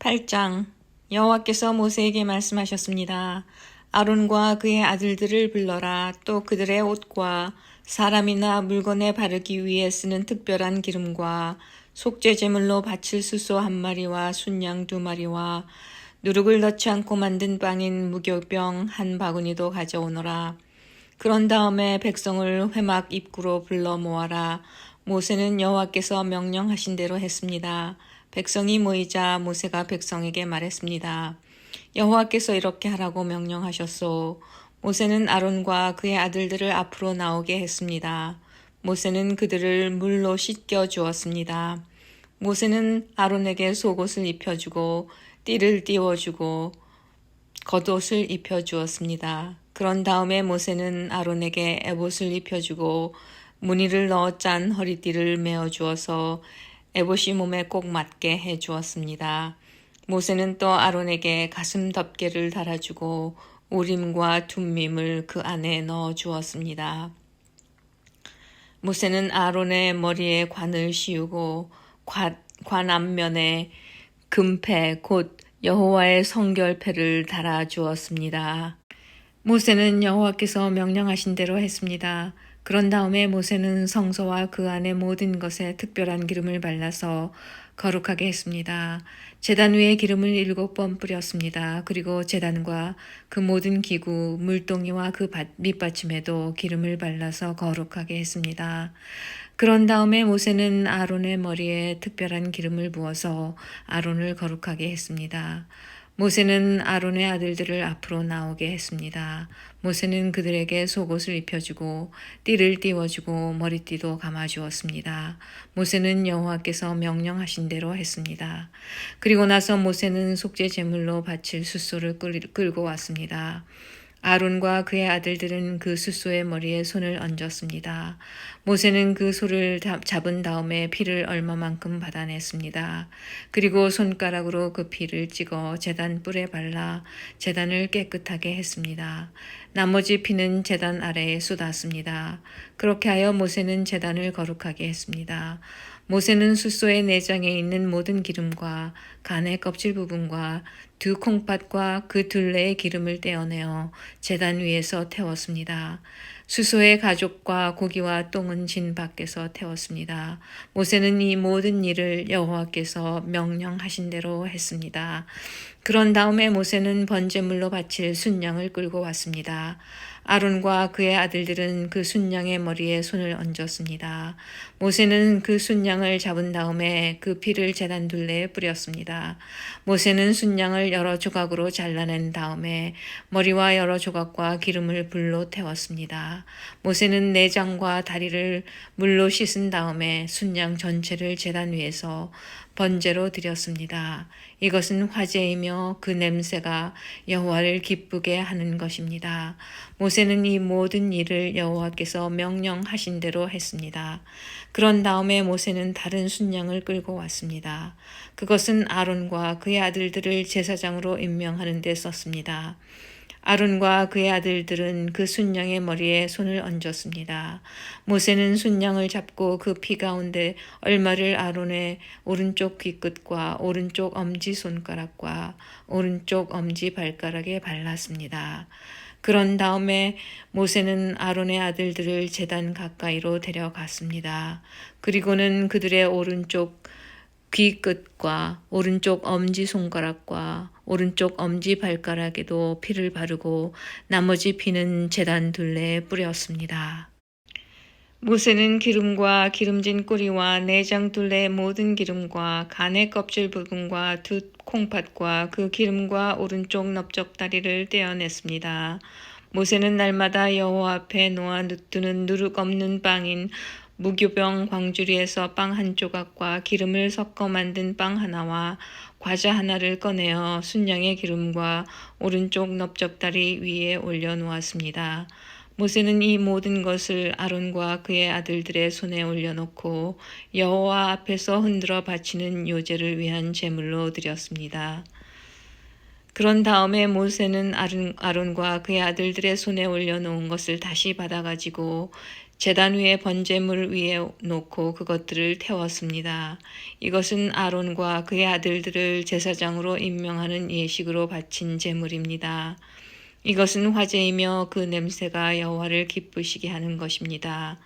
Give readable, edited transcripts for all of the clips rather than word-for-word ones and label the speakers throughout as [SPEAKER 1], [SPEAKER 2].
[SPEAKER 1] 8장 여호와께서 모세에게 말씀하셨습니다. 아론과 그의 아들들을 불러라. 또 그들의 옷과 사람이나 물건에 바르기 위해 쓰는 특별한 기름과 속죄제물로 바칠 숫소 1마리와 순양 2마리와 누룩을 넣지 않고 만든 빵인 무교병 1바구니도 가져오너라. 그런 다음에 백성을 회막 입구로 불러 모아라. 모세는 여호와께서 명령하신 대로 했습니다. 백성이 모이자 모세가 백성에게 말했습니다. 여호와께서 이렇게 하라고 명령하셨소. 모세는 아론과 그의 아들들을 앞으로 나오게 했습니다. 모세는 그들을 물로 씻겨 주었습니다. 모세는 아론에게 속옷을 입혀주고 띠를 띄워주고 겉옷을 입혀주었습니다. 그런 다음에 모세는 아론에게 에봇을 입혀주고 무늬를 넣어 짠 허리띠를 메어주어서 에봇이 몸에 꼭 맞게 해주었습니다. 모세는 또 아론에게 가슴 덮개를 달아주고 우림과 툼밈을 그 안에 넣어주었습니다. 모세는 아론의 머리에 관을 씌우고 관 앞면에 금패 곧 여호와의 성결패를 달아주었습니다. 모세는 여호와께서 명령하신 대로 했습니다. 그런 다음에 모세는 성소와 그 안의 모든 것에 특별한 기름을 발라서 거룩하게 했습니다. 제단 위에 기름을 7번 뿌렸습니다. 그리고 제단과 그 모든 기구, 물동이와 그 밑받침에도 기름을 발라서 거룩하게 했습니다. 그런 다음에 모세는 아론의 머리에 특별한 기름을 부어서 아론을 거룩하게 했습니다. 모세는 아론의 아들들을 앞으로 나오게 했습니다. 모세는 그들에게 속옷을 입혀주고 띠를 띄워주고 머리띠도 감아주었습니다. 모세는 여호와께서 명령하신 대로 했습니다. 그리고 나서 모세는 속죄 제물로 바칠 숫소를 끌고 왔습니다. 아론과 그의 아들들은 그 숫소의 머리에 손을 얹었습니다. 모세는 그 소를 잡은 다음에 피를 얼마만큼 받아냈습니다. 그리고 손가락으로 그 피를 찍어 제단 뿔에 발라 제단을 깨끗하게 했습니다. 나머지 피는 제단 아래에 쏟았습니다. 그렇게 하여 모세는 제단을 거룩하게 했습니다. 모세는 숫소의 내장에 있는 모든 기름과 간의 껍질 부분과 두 콩팥과 그 둘레의 기름을 떼어내어 제단 위에서 태웠습니다. 숫소의 가죽과 고기와 똥은 진 밖에서 태웠습니다. 모세는 이 모든 일을 여호와께서 명령하신 대로 했습니다. 그런 다음에 모세는 번제물로 바칠 순양을 끌고 왔습니다. 아론과 그의 아들들은 그 순양의 머리에 손을 얹었습니다. 모세는 그 순양을 잡은 다음에 그 피를 제단 둘레에 뿌렸습니다. 모세는 순양을 여러 조각으로 잘라낸 다음에 머리와 여러 조각과 기름을 불로 태웠습니다. 모세는 내장과 다리를 물로 씻은 다음에 순양 전체를 제단 위에서 번제로 드렸습니다. 이것은 화제이며 그 냄새가 여호와를 기쁘게 하는 것입니다. 모세는 이 모든 일을 여호와께서 명령하신 대로 했습니다. 그런 다음에 모세는 다른 순양을 끌고 왔습니다. 그것은 아론과 그의 아들들을 제사장으로 임명하는 데 썼습니다. 아론과 그의 아들들은 그 순양의 머리에 손을 얹었습니다. 모세는 순양을 잡고 그 피 가운데 얼마를 아론의 오른쪽 귀끝과 오른쪽 엄지손가락과 오른쪽 엄지발가락에 발랐습니다. 그런 다음에 모세는 아론의 아들들을 제단 가까이로 데려갔습니다. 그리고는 그들의 오른쪽 귀끝과 오른쪽 엄지손가락과 오른쪽 엄지발가락에도 피를 바르고 나머지 피는 제단 둘레에 뿌렸습니다. 모세는 기름과 기름진 꼬리와 내장 둘레의 모든 기름과 간의 껍질 부분과 두 콩팥과 그 기름과 오른쪽 넓적다리를 떼어냈습니다. 모세는 날마다 여호와 앞에 놓아 두는 누룩 없는 빵인 무교병 광주리에서 빵 한 조각과 기름을 섞어 만든 빵 하나와 과자 하나를 꺼내어 순양의 기름과 오른쪽 넓적다리 위에 올려놓았습니다. 모세는 이 모든 것을 아론과 그의 아들들의 손에 올려놓고 여호와 앞에서 흔들어 바치는 요제를 위한 제물로 드렸습니다. 그런 다음에 모세는 아론과 그의 아들들의 손에 올려놓은 것을 다시 받아가지고 제단 위에 번제물 위에 놓고 그것들을 태웠습니다. 이것은 아론과 그의 아들들을 제사장으로 임명하는 예식으로 바친 제물입니다. 이것은 화제이며 그 냄새가 여호와를 기쁘시게 하는 것입니다.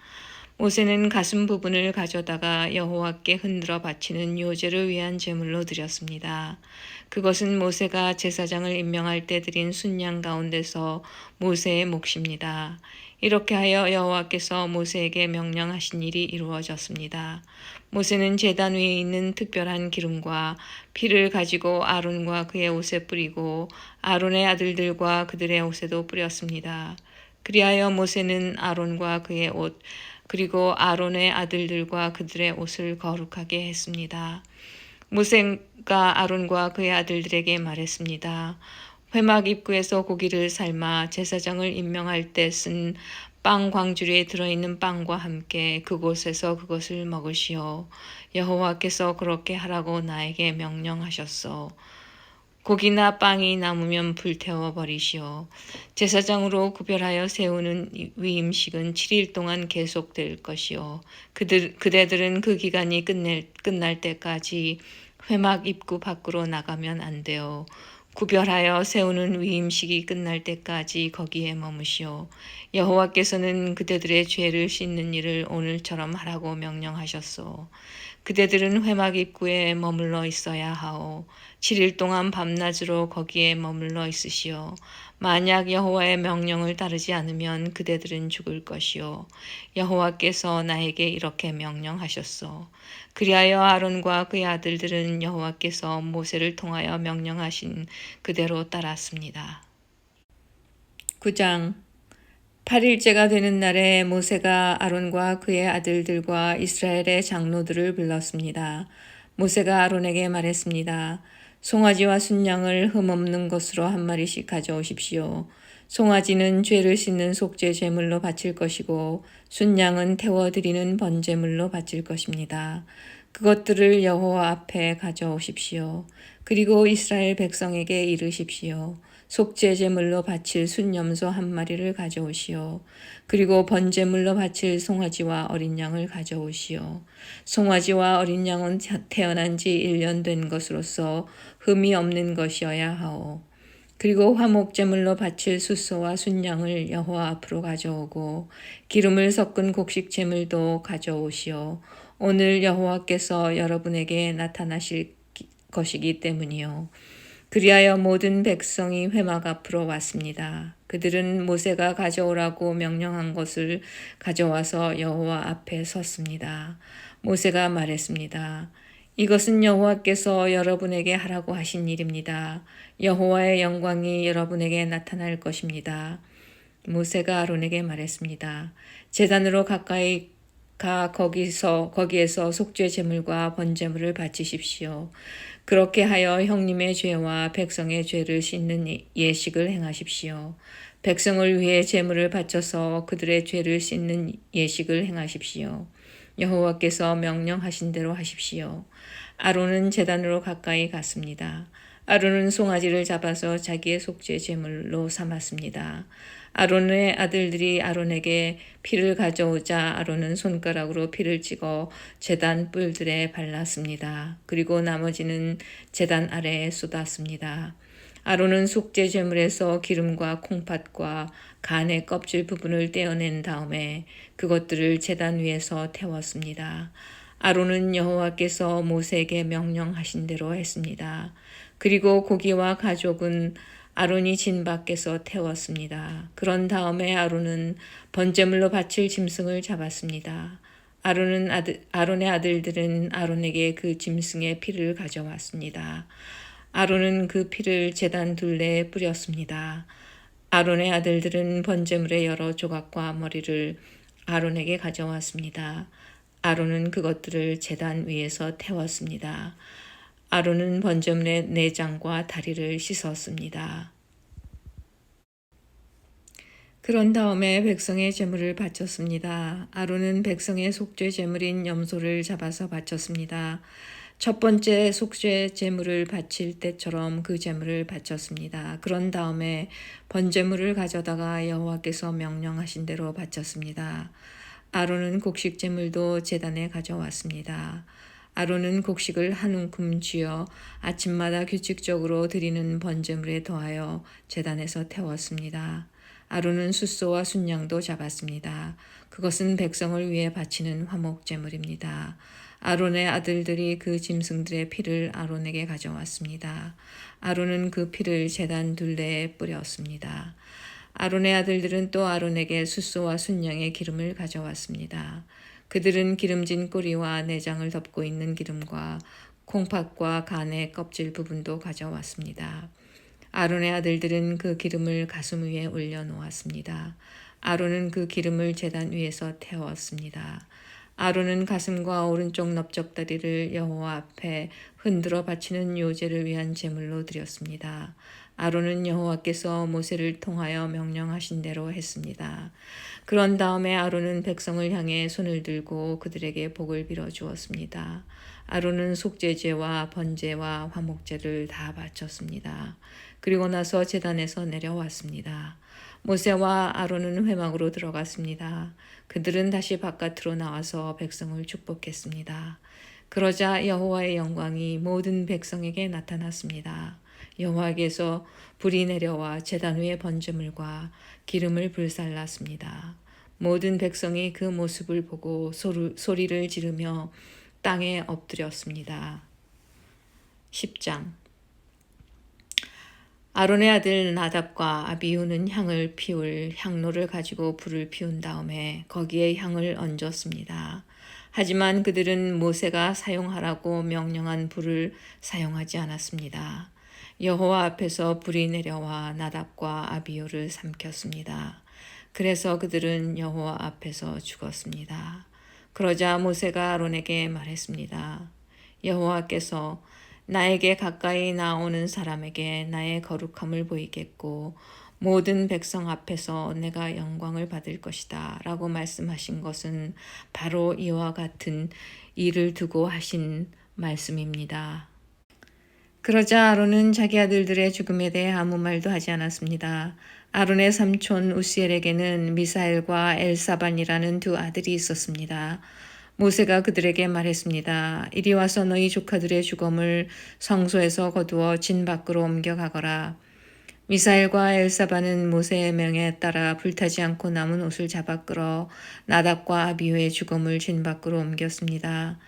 [SPEAKER 1] 모세는 가슴 부분을 가져다가 여호와께 흔들어 바치는 요제를 위한 제물로 드렸습니다. 그것은 모세가 제사장을 임명할 때 드린 순양 가운데서 모세의 몫입니다. 이렇게 하여 여호와께서 모세에게 명령하신 일이 이루어졌습니다. 모세는 제단 위에 있는 특별한 기름과 피를 가지고 아론과 그의 옷에 뿌리고 아론의 아들들과 그들의 옷에도 뿌렸습니다. 그리하여 모세는 아론과 그의 옷 그리고 아론의 아들들과 그들의 옷을 거룩하게 했습니다. 모세가 아론과 그의 아들들에게 말했습니다. 회막 입구에서 고기를 삶아 제사장을 임명할 때 쓴 빵 광주리에 들어있는 빵과 함께 그곳에서 그것을 먹으시오. 여호와께서 그렇게 하라고 나에게 명령하셨소. 고기나 빵이 남으면 불태워 버리시오. 제사장으로 구별하여 세우는 위임식은 7일 동안 계속될 것이요. 그대들은 그 기간이 끝날 때까지 회막 입구 밖으로 나가면 안 돼요. 구별하여 세우는 위임식이 끝날 때까지 거기에 머무시오. 여호와께서는 그대들의 죄를 씻는 일을 오늘처럼 하라고 명령하셨소. 그대들은 회막 입구에 머물러 있어야 하오. 7일 동안 밤낮으로 거기에 머물러 있으시오. 만약 여호와의 명령을 따르지 않으면 그대들은 죽을 것이요. 여호와께서 나에게 이렇게 명령하셨소. 그리하여 아론과 그의 아들들은 여호와께서 모세를 통하여 명령하신 그대로 따랐습니다. 9장 8일째가 되는 날에 모세가 아론과 그의 아들들과 이스라엘의 장로들을 불렀습니다. 모세가 아론에게 말했습니다. 송아지와 순양을 흠없는 것으로 한 마리씩 가져오십시오. 송아지는 죄를 씻는 속죄 제물로 바칠 것이고 순양은 태워드리는 번제물로 바칠 것입니다. 그것들을 여호와 앞에 가져오십시오. 그리고 이스라엘 백성에게 이르십시오. 속죄 제물로 바칠 순염소 한 마리를 가져오시오. 그리고 번제물로 바칠 송아지와 어린 양을 가져오시오. 송아지와 어린 양은 태어난 지 1년 된 것으로서 흠이 없는 것이어야 하오. 그리고 화목제물로 바칠 숫소와 순양을 여호와 앞으로 가져오고 기름을 섞은 곡식 제물도 가져오시오. 오늘 여호와께서 여러분에게 나타나실 것이기 때문이요. 그리하여 모든 백성이 회막 앞으로 왔습니다. 그들은 모세가 가져오라고 명령한 것을 가져와서 여호와 앞에 섰습니다. 모세가 말했습니다. 이것은 여호와께서 여러분에게 하라고 하신 일입니다. 여호와의 영광이 여러분에게 나타날 것입니다. 모세가 아론에게 말했습니다. 제단으로 가까이 가 거기에서 속죄 제물과 번제물을 바치십시오. 그렇게 하여 형님의 죄와 백성의 죄를 씻는 예식을 행하십시오. 백성을 위해 제물을 바쳐서 그들의 죄를 씻는 예식을 행하십시오. 여호와께서 명령하신 대로 하십시오. 아론은 제단으로 가까이 갔습니다. 아론은 송아지를 잡아서 자기의 속죄 제물로 삼았습니다. 아론의 아들들이 아론에게 피를 가져오자 아론은 손가락으로 피를 찍어 제단 뿔들에 발랐습니다. 그리고 나머지는 제단 아래에 쏟았습니다. 아론은 속죄 제물에서 기름과 콩팥과 간의 껍질 부분을 떼어낸 다음에 그것들을 제단 위에서 태웠습니다. 아론은 여호와께서 모세에게 명령하신 대로 했습니다. 그리고 고기와 가족은 아론이 진 밖에서 태웠습니다. 그런 다음에 아론은 번제물로 바칠 짐승을 잡았습니다. 아론의 아들들은 아론에게 그 짐승의 피를 가져왔습니다. 아론은 그 피를 제단 둘레에 뿌렸습니다. 아론의 아들들은 번제물의 여러 조각과 머리를 아론에게 가져왔습니다. 아론은 그것들을 제단 위에서 태웠습니다. 아론은 번제물의 내장과 다리를 씻었습니다. 그런 다음에 백성의 제물을 바쳤습니다. 아론은 백성의 속죄 제물인 염소를 잡아서 바쳤습니다. 첫 번째 속죄 제물을 바칠 때처럼 그 제물을 바쳤습니다. 그런 다음에 번제물을 가져다가 여호와께서 명령하신 대로 바쳤습니다. 아론은 곡식 제물도 제단에 가져왔습니다. 아론은 곡식을 한 움큼 쥐어 아침마다 규칙적으로 드리는 번제물에 더하여 제단에서 태웠습니다. 아론은 숫소와 순양도 잡았습니다. 그것은 백성을 위해 바치는 화목 제물입니다. 아론의 아들들이 그 짐승들의 피를 아론에게 가져왔습니다. 아론은 그 피를 제단 둘레에 뿌렸습니다. 아론의 아들들은 또 아론에게 숫소와 순양의 기름을 가져왔습니다. 그들은 기름진 꼬리와 내장을 덮고 있는 기름과 콩팥과 간의 껍질 부분도 가져왔습니다. 아론의 아들들은 그 기름을 가슴 위에 올려놓았습니다. 아론은 그 기름을 제단 위에서 태웠습니다. 아론은 가슴과 오른쪽 넓적다리를 여호와 앞에 흔들어 바치는 요제를 위한 제물로 드렸습니다. 아론은 여호와께서 모세를 통하여 명령하신 대로 했습니다. 그런 다음에 아론은 백성을 향해 손을 들고 그들에게 복을 빌어 주었습니다. 아론은 속죄제와 번제와 화목제를 다 바쳤습니다. 그리고 나서 제단에서 내려왔습니다. 모세와 아론은 회막으로 들어갔습니다. 그들은 다시 바깥으로 나와서 백성을 축복했습니다. 그러자 여호와의 영광이 모든 백성에게 나타났습니다. 여호와께서 불이 내려와 제단 위에 번제물과 기름을 불살랐습니다. 모든 백성이 그 모습을 보고 소리를 지르며 땅에 엎드렸습니다. 10장 아론의 아들 나답과 아비후는 향을 피울 향로를 가지고 불을 피운 다음에 거기에 향을 얹었습니다. 하지만 그들은 모세가 사용하라고 명령한 불을 사용하지 않았습니다. 여호와 앞에서 불이 내려와 나답과 아비후를 삼켰습니다. 그래서 그들은 여호와 앞에서 죽었습니다. 그러자 모세가 아론에게 말했습니다. 여호와께서 나에게 가까이 나오는 사람에게 나의 거룩함을 보이겠고 모든 백성 앞에서 내가 영광을 받을 것이다 라고 말씀하신 것은 바로 이와 같은 일을 두고 하신 말씀입니다. 그러자 아론은 자기 아들들의 죽음에 대해 아무 말도 하지 않았습니다. 아론의 삼촌 우시엘에게는 미사엘과 엘사반이라는 두 아들이 있었습니다. 모세가 그들에게 말했습니다. 이리 와서 너희 조카들의 죽음을 성소에서 거두어 진 밖으로 옮겨가거라. 미사엘과 엘사반은 모세의 명에 따라 불타지 않고 남은 옷을 잡아 끌어 나답과 아비후의 죽음을 진 밖으로 옮겼습니다.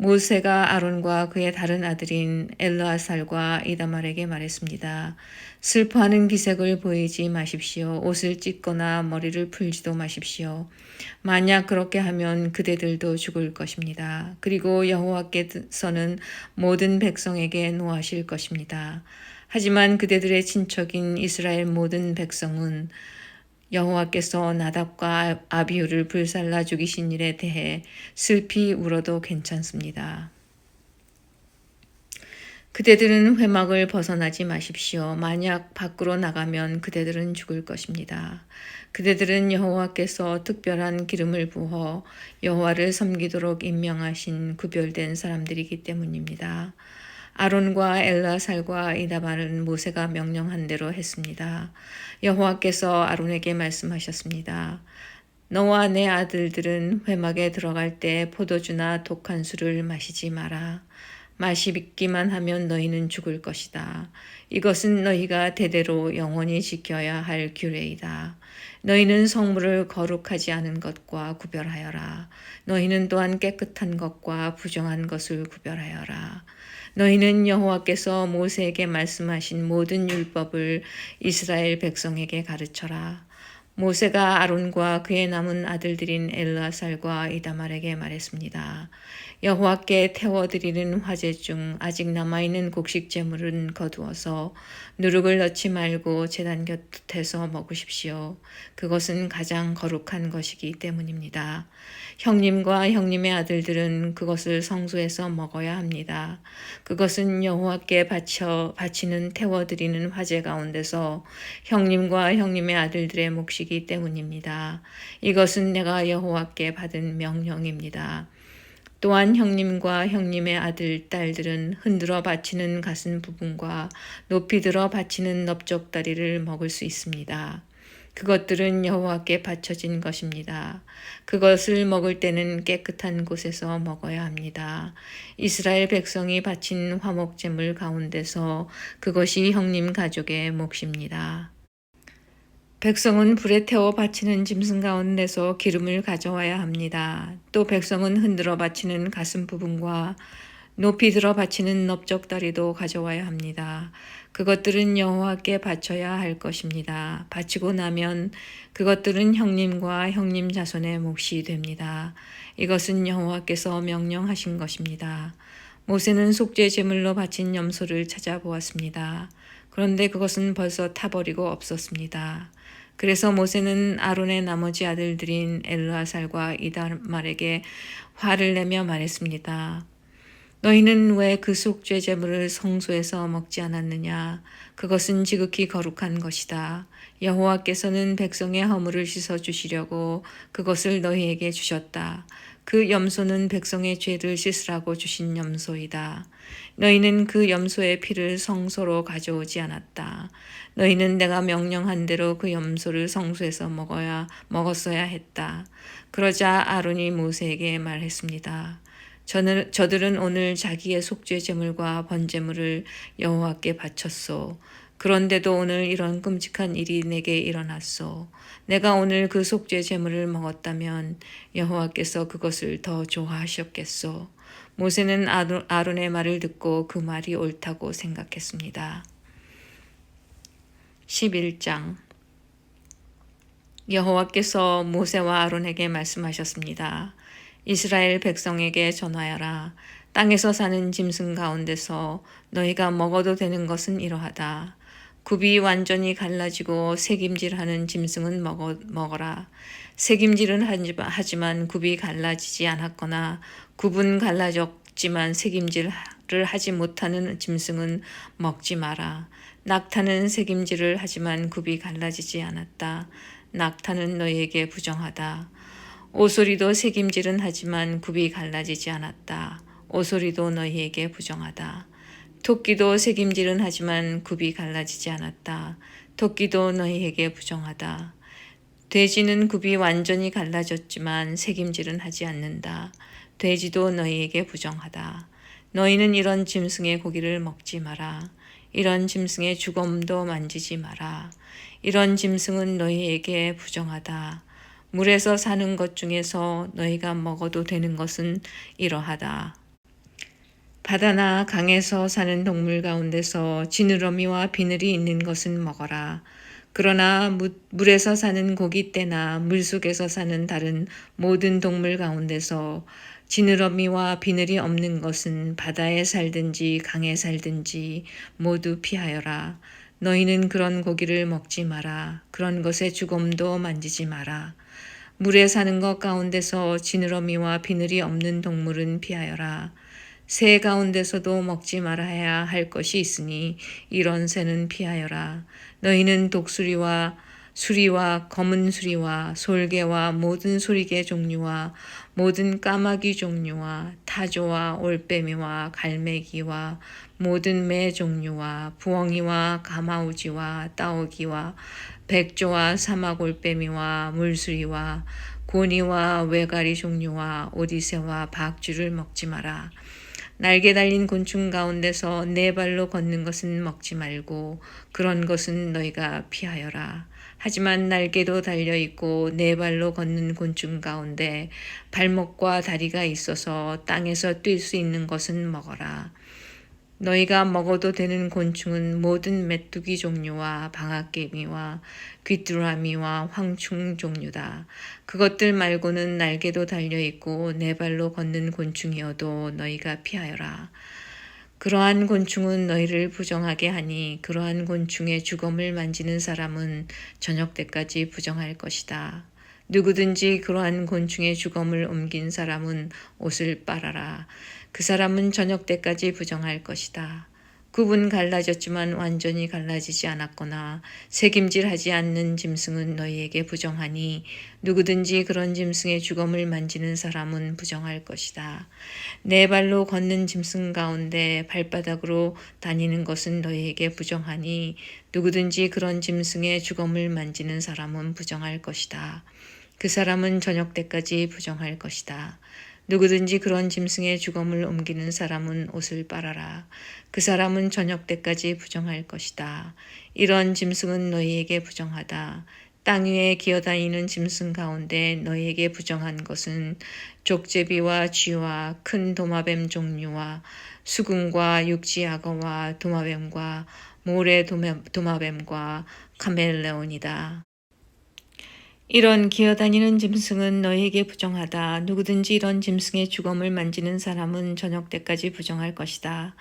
[SPEAKER 1] 모세가 아론과 그의 다른 아들인 엘르아살과 이다말에게 말했습니다. 슬퍼하는 기색을 보이지 마십시오. 옷을 찢거나 머리를 풀지도 마십시오. 만약 그렇게 하면 그대들도 죽을 것입니다. 그리고 여호와께서는 모든 백성에게 노하실 것입니다. 하지만 그대들의 친척인 이스라엘 모든 백성은 여호와께서 나답과 아비후를 불살라 죽이신 일에 대해 슬피 울어도 괜찮습니다. 그대들은 회막을 벗어나지 마십시오. 만약 밖으로 나가면 그대들은 죽을 것입니다. 그대들은 여호와께서 특별한 기름을 부어 여호와를 섬기도록 임명하신 구별된 사람들이기 때문입니다. 아론과 엘라살과 이다발은 모세가 명령한 대로 했습니다. 여호와께서 아론에게 말씀하셨습니다. 너와 내 아들들은 회막에 들어갈 때 포도주나 독한 술을 마시지 마라. 마시기만 하면 너희는 죽을 것이다. 이것은 너희가 대대로 영원히 지켜야 할 규례이다. 너희는 성물을 거룩하지 않은 것과 구별하여라. 너희는 또한 깨끗한 것과 부정한 것을 구별하여라. 너희는 여호와께서 모세에게 말씀하신 모든 율법을 이스라엘 백성에게 가르쳐라. 모세가 아론과 그의 남은 아들들인 엘르아살과 이다말에게 말했습니다. 여호와께 태워드리는 화제 중 아직 남아있는 곡식 제물은 거두어서 누룩을 넣지 말고 제단 곁에서 먹으십시오. 그것은 가장 거룩한 것이기 때문입니다. 형님과 형님의 아들들은 그것을 성소에서 먹어야 합니다. 그것은 여호와께 바치는 태워드리는 화제 가운데서 형님과 형님의 아들들의 몫이기 때문입니다. 이것은 내가 여호와께 받은 명령입니다. 또한 형님과 형님의 아들, 딸들은 흔들어 바치는 가슴 부분과 높이 들어 바치는 넓적다리를 먹을 수 있습니다. 그것들은 여호와께 바쳐진 것입니다. 그것을 먹을 때는 깨끗한 곳에서 먹어야 합니다. 이스라엘 백성이 바친 화목제물 가운데서 그것이 형님 가족의 몫입니다. 백성은 불에 태워 바치는 짐승 가운데서 기름을 가져와야 합니다. 또 백성은 흔들어 바치는 가슴 부분과 높이 들어 바치는 넓적다리도 가져와야 합니다. 그것들은 여호와께 바쳐야 할 것입니다. 바치고 나면 그것들은 형님과 형님 자손의 몫이 됩니다. 이것은 여호와께서 명령하신 것입니다. 모세는 속죄 제물로 바친 염소를 찾아보았습니다. 그런데 그것은 벌써 타버리고 없었습니다. 그래서 모세는 아론의 나머지 아들들인 엘르아살과 이다말에게 화를 내며 말했습니다. 너희는 왜 그 속죄 제물을 성소에서 먹지 않았느냐? 그것은 지극히 거룩한 것이다. 여호와께서는 백성의 허물을 씻어 주시려고 그것을 너희에게 주셨다. 그 염소는 백성의 죄를 씻으라고 주신 염소이다. 너희는 그 염소의 피를 성소로 가져오지 않았다. 너희는 내가 명령한 대로 그 염소를 성소에서 먹었어야 했다. 그러자 아론이 모세에게 말했습니다. 저들은 오늘 자기의 속죄 제물과 번제물을 여호와께 바쳤소. 그런데도 오늘 이런 끔찍한 일이 내게 일어났소. 내가 오늘 그 속죄 제물을 먹었다면 여호와께서 그것을 더 좋아하셨겠소. 모세는 아론의 말을 듣고 그 말이 옳다고 생각했습니다. 11장 여호와께서 모세와 아론에게 말씀하셨습니다. 이스라엘 백성에게 전하여라. 땅에서 사는 짐승 가운데서 너희가 먹어도 되는 것은 이러하다. 굽이 완전히 갈라지고 새김질하는 짐승은 먹어라. 새김질은 하지만 굽이 갈라지지 않았거나 굽은 갈라졌지만 새김질을 하지 못하는 짐승은 먹지 마라. 낙타는 새김질을 하지만 굽이 갈라지지 않았다. 낙타는 너희에게 부정하다. 오소리도 새김질은 하지만 굽이 갈라지지 않았다. 오소리도 너희에게 부정하다. 토끼도 새김질은 하지만 굽이 갈라지지 않았다. 토끼도 너희에게 부정하다. 돼지는 굽이 완전히 갈라졌지만 새김질은 하지 않는다. 돼지도 너희에게 부정하다. 너희는 이런 짐승의 고기를 먹지 마라. 이런 짐승의 주검도 만지지 마라. 이런 짐승은 너희에게 부정하다. 물에서 사는 것 중에서 너희가 먹어도 되는 것은 이러하다. 바다나 강에서 사는 동물 가운데서 지느러미와 비늘이 있는 것은 먹어라. 그러나 물에서 사는 고깃대나 물속에서 사는 다른 모든 동물 가운데서 지느러미와 비늘이 없는 것은 바다에 살든지 강에 살든지 모두 피하여라. 너희는 그런 고기를 먹지 마라. 그런 것의 주검도 만지지 마라. 물에 사는 것 가운데서 지느러미와 비늘이 없는 동물은 피하여라. 새 가운데서도 먹지 말아야 할 것이 있으니 이런 새는 피하여라. 너희는 독수리와 수리와 검은 수리와 솔개와 모든 소리개 종류와 모든 까마귀 종류와 타조와 올빼미와 갈매기와 모든 매 종류와 부엉이와 가마우지와 따오기와 백조와 사막올빼미와 물수리와 고니와 외가리 종류와 오디새와 박쥐를 먹지 마라. 날개 달린 곤충 가운데서 네 발로 걷는 것은 먹지 말고 그런 것은 너희가 피하여라. 하지만 날개도 달려있고 네 발로 걷는 곤충 가운데 발목과 다리가 있어서 땅에서 뛸 수 있는 것은 먹어라. 너희가 먹어도 되는 곤충은 모든 메뚜기 종류와 방앗개미와 귀뚜라미와 황충 종류다. 그것들 말고는 날개도 달려있고 네 발로 걷는 곤충이어도 너희가 피하여라. 그러한 곤충은 너희를 부정하게 하니 그러한 곤충의 주검을 만지는 사람은 저녁 때까지 부정할 것이다. 누구든지 그러한 곤충의 주검을 옮긴 사람은 옷을 빨아라. 그 사람은 저녁 때까지 부정할 것이다. 굽은 갈라졌지만 완전히 갈라지지 않았거나 새김질하지 않는 짐승은 너희에게 부정하니 누구든지 그런 짐승의 주검을 만지는 사람은 부정할 것이다. 네 발로 걷는 짐승 가운데 발바닥으로 다니는 것은 너희에게 부정하니 누구든지 그런 짐승의 주검을 만지는 사람은 부정할 것이다. 그 사람은 저녁 때까지 부정할 것이다. 누구든지 그런 짐승의 주검을 옮기는 사람은 옷을 빨아라. 그 사람은 저녁 때까지 부정할 것이다. 이런 짐승은 너희에게 부정하다. 땅 위에 기어다니는 짐승 가운데 너희에게 부정한 것은 족제비와 쥐와 큰 도마뱀 종류와 수금과 육지악어와 도마뱀과 모래 도마뱀과 카멜레온이다. 이런 기어다니는 짐승은 너희에게 부정하다. 누구든지 이런 짐승의 주검을 만지는 사람은 저녁 때까지 부정할 것이다.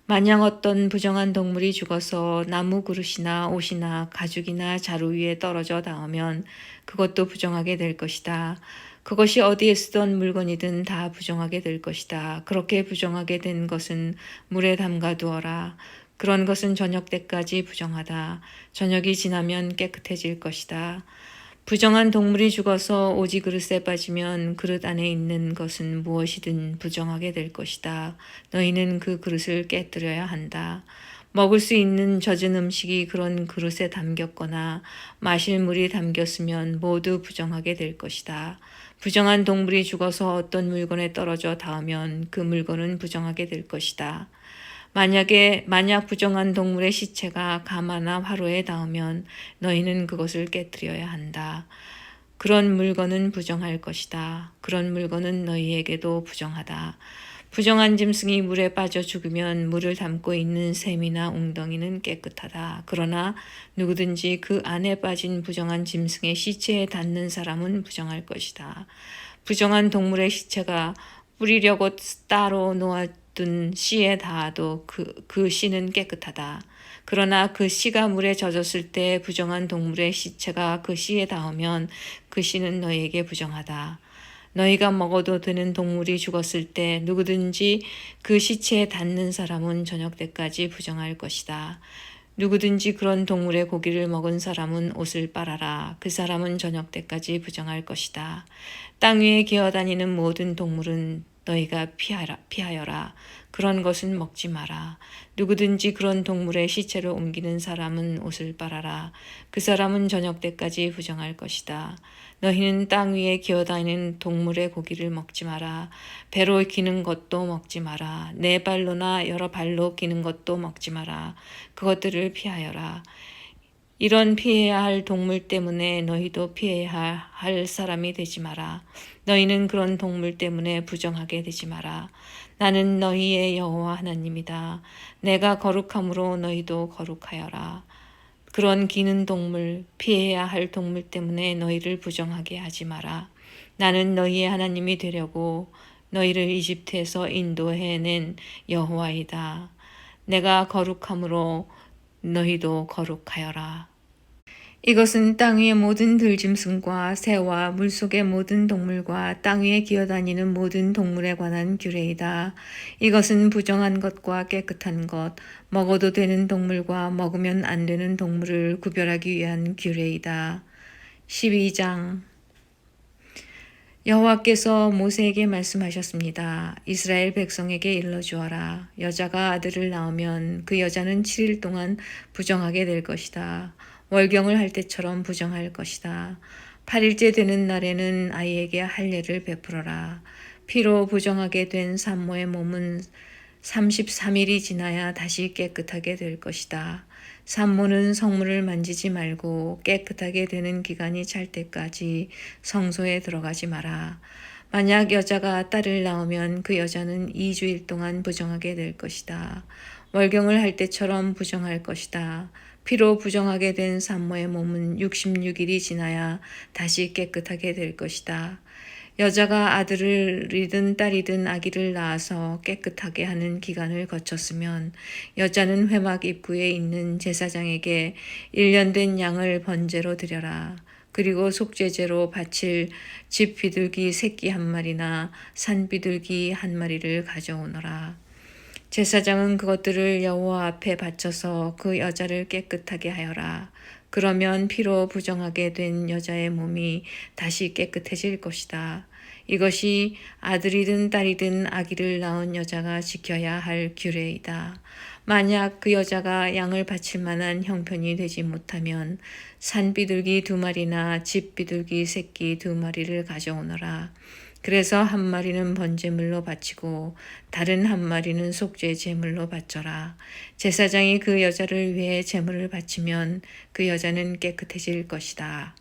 [SPEAKER 1] 만약 어떤 부정한 동물이 죽어서 나무 그릇이나 옷이나 가죽이나 자루 위에 떨어져 닿으면 그것도 부정하게 될 것이다. 그것이 어디에 쓰던 물건이든 다 부정하게 될 것이다. 그렇게 부정하게 된 것은 물에 담가 두어라. 그런 것은 저녁 때까지 부정하다. 저녁이 지나면 깨끗해질 것이다. 부정한 동물이 죽어서 오지 그릇에 빠지면 그릇 안에 있는 것은 무엇이든 부정하게 될 것이다. 너희는 그 그릇을 깨뜨려야 한다. 먹을 수 있는 젖은 음식이 그런 그릇에 담겼거나 마실 물이 담겼으면 모두 부정하게 될 것이다. 부정한 동물이 죽어서 어떤 물건에 떨어져 닿으면 그 물건은 부정하게 될 것이다. 만약 부정한 동물의 시체가 가마나 화로에 닿으면 너희는 그것을 깨뜨려야 한다. 그런 물건은 부정할 것이다. 그런 물건은 너희에게도 부정하다. 부정한 짐승이 물에 빠져 죽으면 물을 담고 있는 샘이나 웅덩이는 깨끗하다. 그러나 누구든지 그 안에 빠진 부정한 짐승의 시체에 닿는 사람은 부정할 것이다. 부정한 동물의 시체가 뿌리려고 따로 놓아둔 씨에 닿아도 그 씨는 깨끗하다. 그러나 그 씨가 물에 젖었을 때 부정한 동물의 시체가 그 씨에 닿으면 그 씨는 너희에게 부정하다. 너희가 먹어도 되는 동물이 죽었을 때 누구든지 그 시체에 닿는 사람은 저녁 때까지 부정할 것이다. 누구든지 그런 동물의 고기를 먹은 사람은 옷을 빨아라. 그 사람은 저녁 때까지 부정할 것이다. 땅 위에 기어다니는 모든 동물은 너희가 피하여라. 그런 것은 먹지 마라. 누구든지 그런 동물의 시체를 옮기는 사람은 옷을 빨아라. 그 사람은 저녁 때까지 부정할 것이다. 너희는 땅 위에 기어다니는 동물의 고기를 먹지 마라. 배로 기는 것도 먹지 마라. 네 발로나 여러 발로 기는 것도 먹지 마라. 그것들을 피하여라. 이런 피해야 할 동물 때문에 너희도 피해야 할 사람이 되지 마라. 너희는 그런 동물 때문에 부정하게 되지 마라. 나는 너희의 여호와 하나님이다. 내가 거룩함으로 너희도 거룩하여라. 그런 기는 동물, 피해야 할 동물 때문에 너희를 부정하게 하지 마라. 나는 너희의 하나님이 되려고 너희를 이집트에서 인도해낸 여호와이다. 내가 거룩함으로 너희도 거룩하여라. 이것은 땅 위의 모든 들짐승과 새와 물속의 모든 동물과 땅 위에 기어다니는 모든 동물에 관한 규례이다. 이것은 부정한 것과 깨끗한 것, 먹어도 되는 동물과 먹으면 안 되는 동물을 구별하기 위한 규례이다. 12장 여호와께서 모세에게 말씀하셨습니다. 이스라엘 백성에게 일러주어라. 여자가 아들을 낳으면 그 여자는 7일 동안 부정하게 될 것이다. 월경을 할 때처럼 부정할 것이다. 8일째 되는 날에는 아이에게 할례를 베풀어라. 피로 부정하게 된 산모의 몸은 33일이 지나야 다시 깨끗하게 될 것이다. 산모는 성물을 만지지 말고 깨끗하게 되는 기간이 찰 때까지 성소에 들어가지 마라. 만약 여자가 딸을 낳으면 그 여자는 2주일 동안 부정하게 될 것이다. 월경을 할 때처럼 부정할 것이다. 피로 부정하게 된 산모의 몸은 66일이 지나야 다시 깨끗하게 될 것이다. 여자가 아들이든 딸이든 아기를 낳아서 깨끗하게 하는 기간을 거쳤으면 여자는 회막 입구에 있는 제사장에게 1년 된 양을 번제로 드려라. 그리고 속죄제로 바칠 집 비둘기 새끼 한 마리나 산 비둘기 한 마리를 가져오너라. 제사장은 그것들을 여호와 앞에 바쳐서 그 여자를 깨끗하게 하여라. 그러면 피로 부정하게 된 여자의 몸이 다시 깨끗해질 것이다. 이것이 아들이든 딸이든 아기를 낳은 여자가 지켜야 할 규례이다. 만약 그 여자가 양을 바칠 만한 형편이 되지 못하면 산비둘기 2마리나 집비둘기 새끼 2마리를 가져오너라. 그래서 한 마리는 번제물로 바치고 다른 한 마리는 속죄 제물로 바쳐라. 제사장이 그 여자를 위해 제물을 바치면 그 여자는 깨끗해질 것이다.